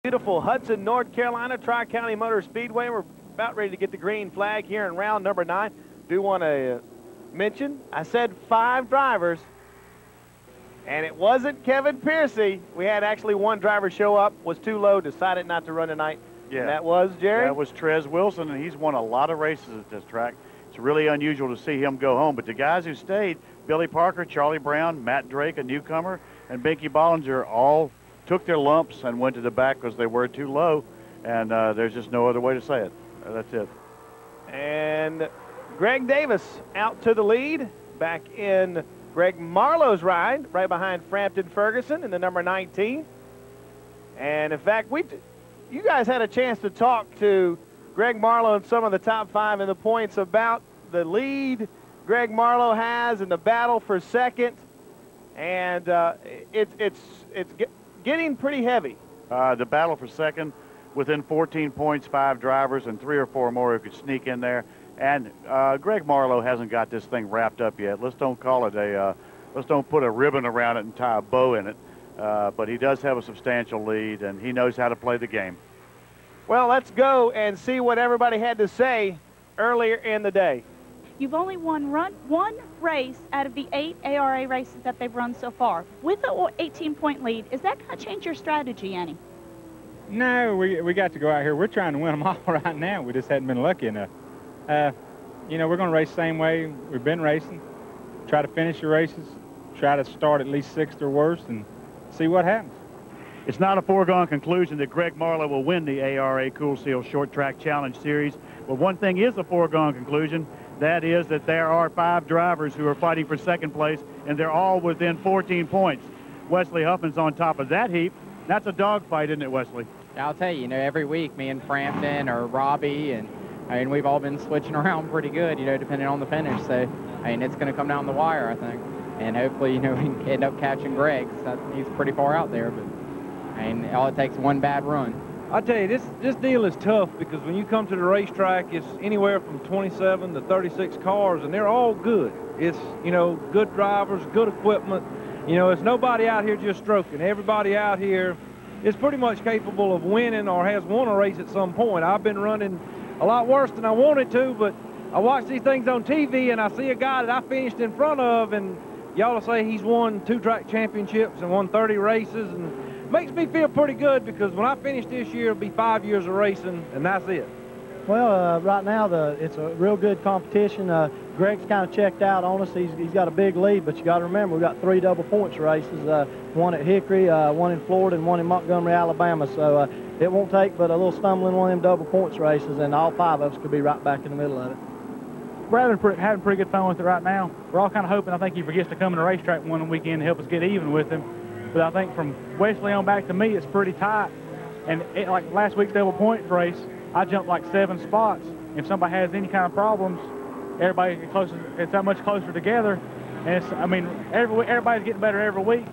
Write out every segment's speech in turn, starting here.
Beautiful Hudson, North Carolina, Tri-County Motor Speedway. We're about ready to get the green flag here in round number 9. Do want to mention, I said 5 drivers, and it wasn't Kevin Piercy. We had actually one driver show up, was too low, decided not to run tonight. Yeah. And that was, Jerry? That was Trez Wilson, and he's won a lot of races at this track. It's really unusual to see him go home, but the guys who stayed, Billy Parker, Charlie Brown, Matt Drake, a newcomer, and Binky Bollinger all took their lumps and went to the back because they were too low, and there's just no other way to say it. That's it. And Greg Davis out to the lead, back in Greg Marlowe's ride, right behind Frampton Ferguson in the number 19. And in fact, you guys had a chance to talk to Greg Marlowe and some of the top 5 in the points about the lead Greg Marlowe has in the battle for second, and it's getting pretty heavy. The battle for second, within 14 points, 5 drivers and 3 or 4 more who could sneak in there. And Greg Marlowe hasn't got this thing wrapped up yet. Let's don't call it let's don't put a ribbon around it and tie a bow in it. But he does have a substantial lead, and he knows how to play the game. Well, let's go and see what everybody had to say earlier in the day. You've only won one race out of the 8 ARA races that they've run so far. With an 18-point lead, is that going to change your strategy any? No, we got to go out here. We're trying to win them all right now. We just hadn't been lucky enough. You know, we're going to race the same way we've been racing. Try to finish the races. Try to start at least 6th or worse and see what happens. It's not a foregone conclusion that Greg Marlowe will win the ARA Kool Seal Short Track Challenge Series. But one thing is a foregone conclusion. That is that there are 5 drivers who are fighting for second place, and they're all within 14 points. Wesley Huffman's on top of that heap. That's a dogfight, isn't it, Wesley? I'll tell you, every week, me and Frampton or Robbie, and we've all been switching around pretty good, depending on the finish. So, it's going to come down the wire, I think. And hopefully, we can end up catching Greg. He's pretty far out there, but, all it takes is one bad run. I tell you, this deal is tough because when you come to the racetrack, it's anywhere from 27 to 36 cars, and they're all good. It's, good drivers, good equipment. It's nobody out here just stroking. Everybody out here is pretty much capable of winning or has won a race at some point. I've been running a lot worse than I wanted to, but I watch these things on TV, and I see a guy that I finished in front of, and y'all will say he's won 2 track championships and won 30 races, and makes me feel pretty good because when I finish this year, it'll be 5 years of racing, and that's it. Well, right now, it's a real good competition. Greg's kind of checked out on us. He's got a big lead, but you got to remember, we've got 3 double points races, one at Hickory, one in Florida, and one in Montgomery, Alabama. So it won't take but a little stumbling one of them double points races, and all 5 of us could be right back in the middle of it. We're having pretty good fun with it right now. We're all kind of hoping, I think he forgets to come to the racetrack one weekend to help us get even with him. But I think from Wesley on back to me, it's pretty tight. And like last week's double points race, I jumped like 7 spots. If somebody has any kind of problems, everybody gets closer. It's that much closer together. And it's, everybody's getting better every week.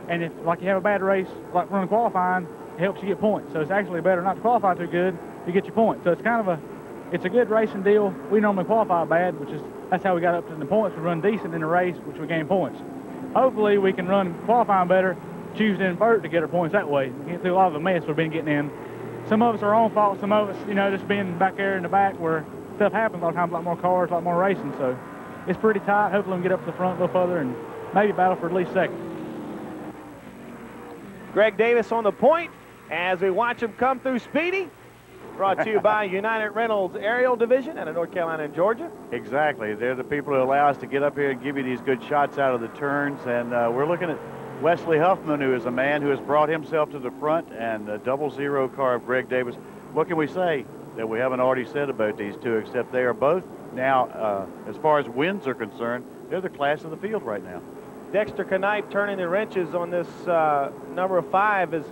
And if like you have a bad race, like running qualifying, it helps you get points. So it's actually better not to qualify too good to get your points. So it's kind of it's a good racing deal. We normally qualify bad, that's how we got up to the points. We run decent in the race, which we gain points. Hopefully we can run qualifying better, choose to invert to get our points that way. We get through a lot of the mess we've been getting in. Some of us are our own fault, some of us, just being back there in the back where stuff happens a lot of times, a lot more cars, a lot more racing. So it's pretty tight. Hopefully we can get up to the front a little further and maybe battle for at least second. Greg Davis on the point as we watch him come through Speedy. Brought to you by United Rentals Aerial Division out of North Carolina and Georgia. Exactly. They're the people who allow us to get up here and give you these good shots out of the turns. And we're looking at Wesley Huffman, who is a man who has brought himself to the front, and a 00 car of Greg Davis. What can we say that we haven't already said about these two, except they are both now, as far as wins are concerned, they're the class of the field right now. Dexter Knipe turning the wrenches on this number 5,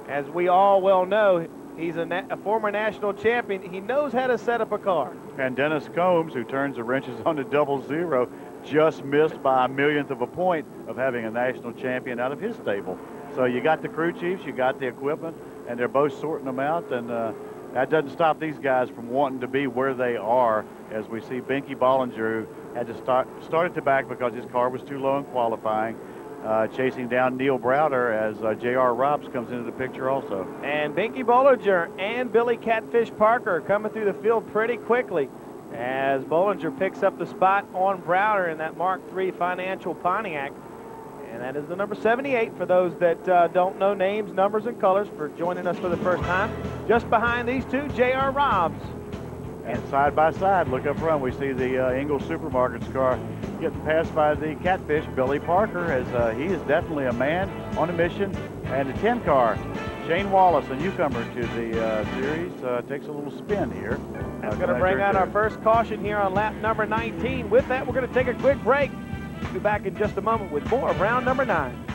as we all well know. He's a former national champion. He knows how to set up a car. And Dennis Combs, who turns the wrenches on the 00, just missed by a millionth of a point of having a national champion out of his stable. So you got the crew chiefs, you got the equipment, and they're both sorting them out. And that doesn't stop these guys from wanting to be where they are, as we see Binky Bollinger, who had to start at the back because his car was too low in qualifying. chasing down Neil Browder as J.R. Robbs comes into the picture also. And Binky Bollinger and Billy Catfish Parker are coming through the field pretty quickly as Bollinger picks up the spot on Browder in that Mark III Financial Pontiac. And that is the number 78 for those that don't know names, numbers, and colors for joining us for the first time. Just behind these two, J.R. Robbs. And side by side, look up front, we see the Ingalls Supermarkets car getting passed by the Catfish, Billy Parker, as he is definitely a man on a mission. And the 10 car, Shane Wallace, a newcomer to the series, takes a little spin here. That's going to bring out our first caution here on lap number 19. With that, we're going to take a quick break. We'll be back in just a moment with more of round number 9.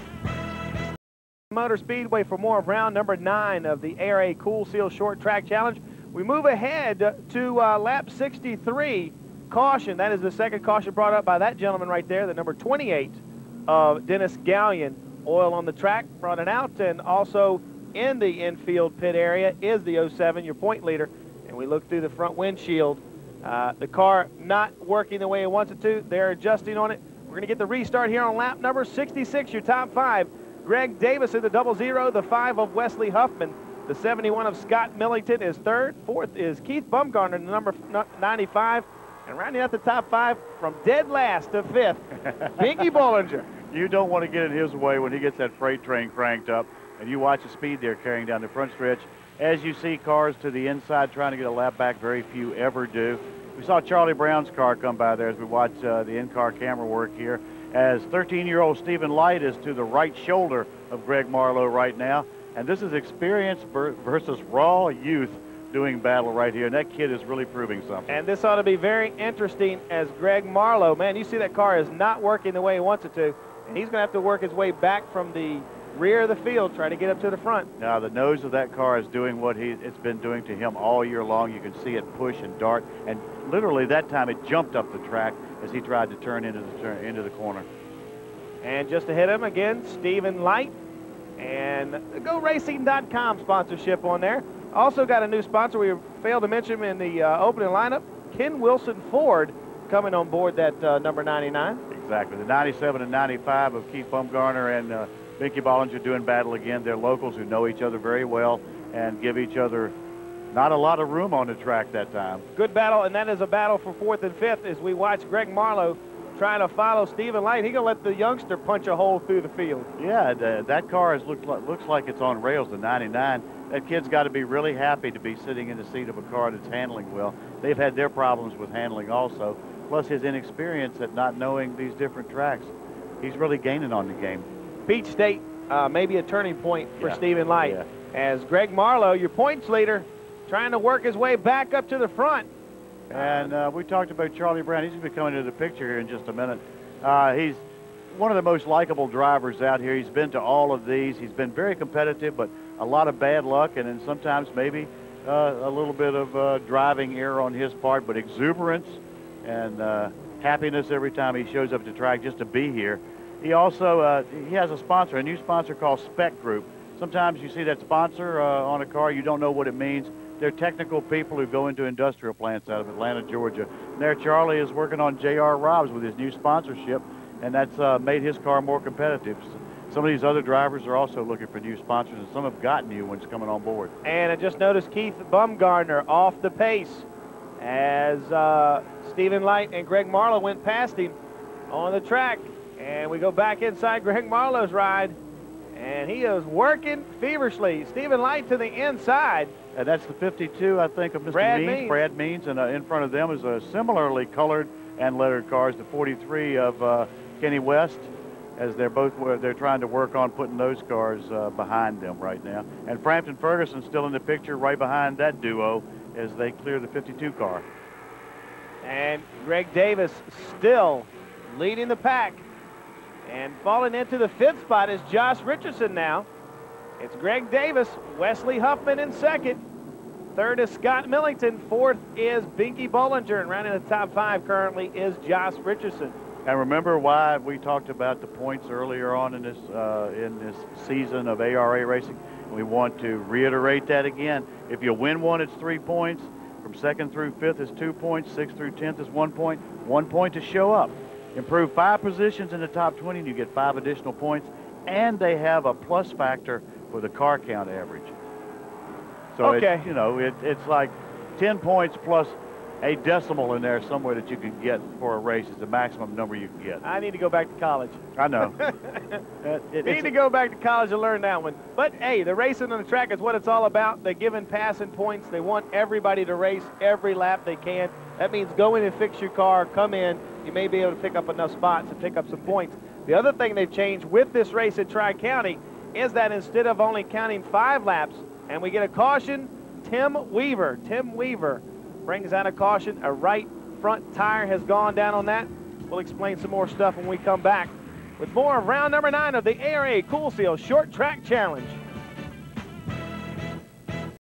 Motor Speedway for more of round number 9 of the ARA Kool Seal Short Track Challenge. We move ahead to lap 63. Caution, that is the second caution brought up by that gentleman right there, the number 28 of Dennis Gallion. Oil on the track, brought it out, and also in the infield pit area is the 07, your point leader. And we look through the front windshield. The car not working the way it wants it to. They're adjusting on it. We're going to get the restart here on lap number 66, your top 5. Greg Davis in the 00, the 5 of Wesley Huffman. The 71 of Scott Millington is 3rd. 4th is Keith Bumgarner, the number 95. And rounding out the top 5 from dead last to 5th, Binky Bollinger. You don't want to get in his way when he gets that freight train cranked up. And you watch the speed they're carrying down the front stretch. As you see cars to the inside trying to get a lap back, very few ever do. We saw Charlie Brown's car come by there as we watch the in-car camera work here. As 13-year-old Stephen Light is to the right shoulder of Greg Marlowe right now. And this is experience versus raw youth doing battle right here. And that kid is really proving something. And this ought to be very interesting as Greg Marlowe, man, you see that car is not working the way he wants it to. And he's going to have to work his way back from the rear of the field, trying to get up to the front. Now, the nose of that car is doing what it's been doing to him all year long. You can see it push and dart. And literally that time it jumped up the track as he tried to turn into the corner. And just ahead of him again, Stephen Light. And the GoRacing.com sponsorship on there. Also got a new sponsor we failed to mention in the opening lineup, Ken Wilson Ford, coming on board that number 99. Exactly. The 97 and 95 of Keith Bumgarner and Binky Bollinger doing battle again. They're locals who know each other very well and give each other not a lot of room on the track that time. Good battle, and that is a battle for 4th and 5th as we watch Greg Marlowe trying to follow Stephen Light. He's going to let the youngster punch a hole through the field. Yeah, that car looks like it's on rails, the 99. That kid's got to be really happy to be sitting in the seat of a car that's handling well. They've had their problems with handling also, plus his inexperience at not knowing these different tracks. He's really gaining on the game. Peach State may be a turning point for Stephen Light. Yeah. As Greg Marlowe, your points leader, trying to work his way back up to the front. And we talked about Charlie Brown. He's going to be coming into the picture here in just a minute. He's one of the most likable drivers out here. He's been to all of these. He's been very competitive, but a lot of bad luck, and then sometimes maybe a little bit of driving error on his part, but exuberance and happiness every time he shows up to track just to be here. He also he has a sponsor, a new sponsor called Spec Group. Sometimes you see that sponsor on a car, you don't know what it means. They're technical people who go into industrial plants out of Atlanta, Georgia. And there Charlie is working on J.R. Robbs with his new sponsorship, and that's made his car more competitive. Some of these other drivers are also looking for new sponsors, and some have got new ones coming on board. And I just noticed Keith Bumgarner off the pace as Stephen Light and Greg Marlowe went past him on the track. And we go back inside Greg Marlowe's ride, and he is working feverishly. Stephen Light to the inside. And that's the 52, I think, of Mr. Means, Brad Means, and in front of them is a similarly colored and lettered cars, the 43 of Kenny West, as they're trying to work on putting those cars behind them right now. And Frampton Ferguson still in the picture right behind that duo as they clear the 52 car. And Greg Davis still leading the pack. And falling into the 5th spot is Josh Richardson now. It's Greg Davis, Wesley Huffman in 2nd. 3rd is Scott Millington. 4th is Binky Bollinger. And rounding the top 5 currently is Josh Richardson. And remember why we talked about the points earlier on in this season of ARA racing? We want to reiterate that again. If you win one, it's 3 points. From 2nd through 5th is 2 points. 6th through 10th is 1 point. 1 point to show up. improve 5 positions in the top 20, and you get 5 additional points. And they have a plus factor for the car count average. So okay. it's, you know, it's like 10 points plus a decimal in there somewhere that you can get for a race is the maximum number you can get. I need to go back to college. I know. Need to go back to college to learn that one. But, hey, the racing on the track is what it's all about. They're giving passing points. They want everybody to race every lap they can. That means go in and fix your car, come in. You may be able to pick up enough spots and pick up some points. The other thing they've changed with this race at Tri-County is that instead of only counting 5 laps, and we get a caution, Tim Weaver brings out a caution. A right front tire has gone down on that. We'll explain some more stuff when we come back with more of round number 9 of the ARA Kool Seal Short Track Challenge.